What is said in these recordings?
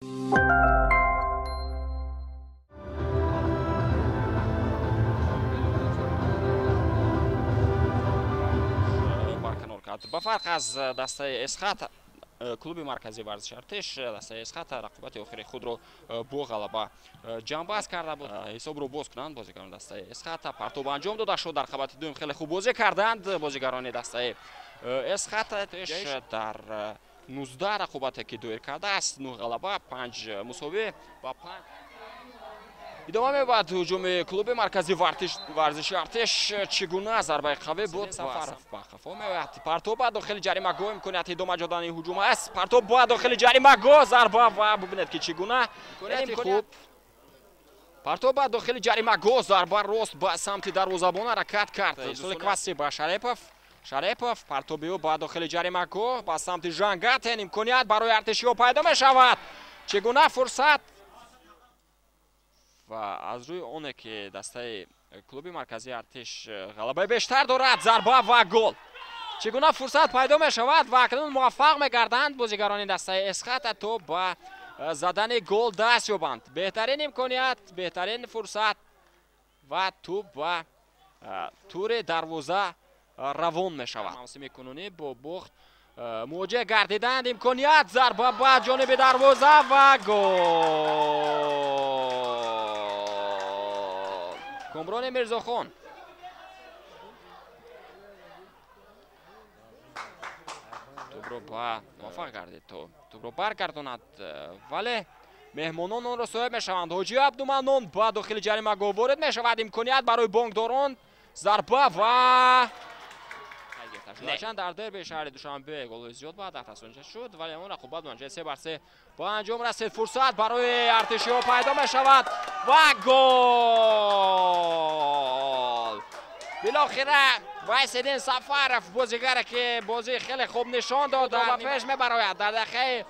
برکنار کرد. با فرق از دسته اسخط کلوب مرکزی ورزش ارتش دسته اسخط رقابت آخر خود رو با غلبه جنباز کرده بود. حساب رو باز کنند بازیگران دسته اسخط. پرتاب انجام داده شد. در رقابت دوم خیلی خوب بازی کردند بازیگران دسته اسخط ارتش در 19 رقابتی که دایر کرده است. 9 غلبه 5 مساوی با 5 ادامه می‌یابد هجوم کلوب مرکزی ورزش ارتش. چگونه ضربه قوی بود سفر با خفا می‌آید. پرتاب داخل جریمه گاه امکانیت ادامه دادن هجوم است. پرتاب با داخل جریمه گاه ضربه و ببینید که چگونه خوب پرتاب با داخل جریمه گاه ضربه راست به سمت دروازه‌بان حرکت کرد. سولکواسی با شریپوف پرتاب با داخل جریمه گاه به سمت ژانگات امکانیت برای ارتشی‌ها پیدا می‌شود. چگونه فرصت و از روی اونه که دسته کلوب مرکزی ارتش غلبه بیشتر دارد ضربه و گل. چگونه فرصت پیدا می شود و اکنون موفق می گردند بازیگران دسته اسخط تا با زدن گل دست یابند. بهترین امکانیت، بهترین فرصت و توپ و تور دروازه روان می شود. موسم کنونی با بخت مواجه گردیدند. امکانیت ضربه به جانب دروازه و گل. کامران میرزاخان توپ رو با موفق گردید توپ رو برگرداند ولی مهمانان آن را صاحب میشوند. حاجی عبدالمنان با داخل جریمه گاه وارد میشود. امکانیت برای بانکداران ضربه و چند در دربی شهر دوشنبه گل زیاد بعد در تصویر شد ولی اون رقابت منجر 3 بر 3 با انجام رسید. فرصت برای ارتشی‌ها پیدا می شود و گل. بالاخره وایسیدین سفرف بازیگر که بازی خیلی خوب نشان داد و پیش میبراید. در دقیقه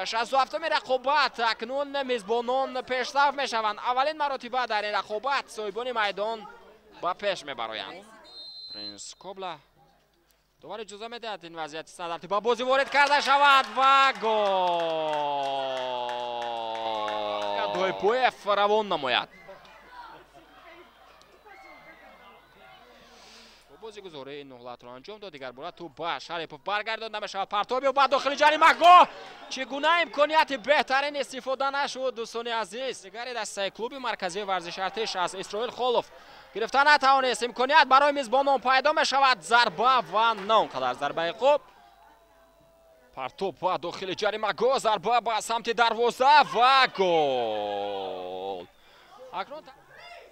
67 رقابت اکنون میزبانان پیشرفت می شوند. اولین مراتبه در این رقابت صاحبان میدان با پیش میبرایند. پرنس کوبلا دوباره اجازه میدهد این وضعیت استانداردی با بازی وارد کرده شود و گل. دویپویف روان نماید. بازی گذاره این نقلات رو انجام داد. دیگر بار تو با شریپوف برگردانده می شود. پرتابی و بعد داخل جریمه گاه چگونه امکانیت بهترین استفاده نشد دوستان عزیز. دیگر دسته کلوب مرکزی ورزش ارتش از اسرائیل خولوف گرفتن نتوانست. امکانیت برای میزبانان پیدا می شود. ضربه و نه اونقدر ضربه خوب. پرتاب با داخل جریمه گاه ضربه به سمت دروازه و گل.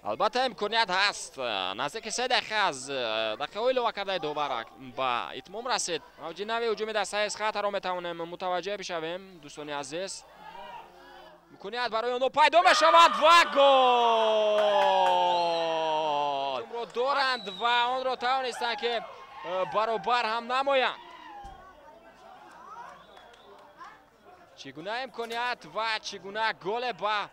البته امکانیت هست. نزدیک 3 دقیقه از دقیقه های لوا کرده دوباره با اتمام رسید. موج نوی هجوم دسته اسخط را میتوانیم متوجه بشویم دوستان عزیز. امکانیت برای آنها پیدا می شود و گل. رو دارند و آن را توانستند که برابر هم نمایند. چگونه امکانیت و چگونه گل با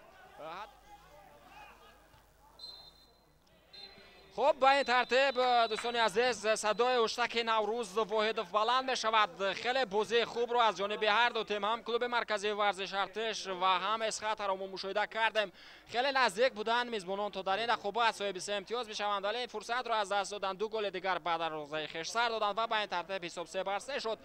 خب با این ترتیب دوستان عزیز صدای هشتک نوروز واحد بلند می شود. خیلی بازی خوب رو از جانب هر دو تیم هم کلوب مرکزی ورزش ارتش و هم اسخط را ما مشاهده کردیم. خیلی نزدیک بودن میزبانان تا در این رقابت صاحب 3 امتیاز بشوند ولی این فرصت را از دست دادن. 2 گل دیگر بعد از روزهای خوش سر دادند و با این ترتیب حساب 3 بر 3 شد.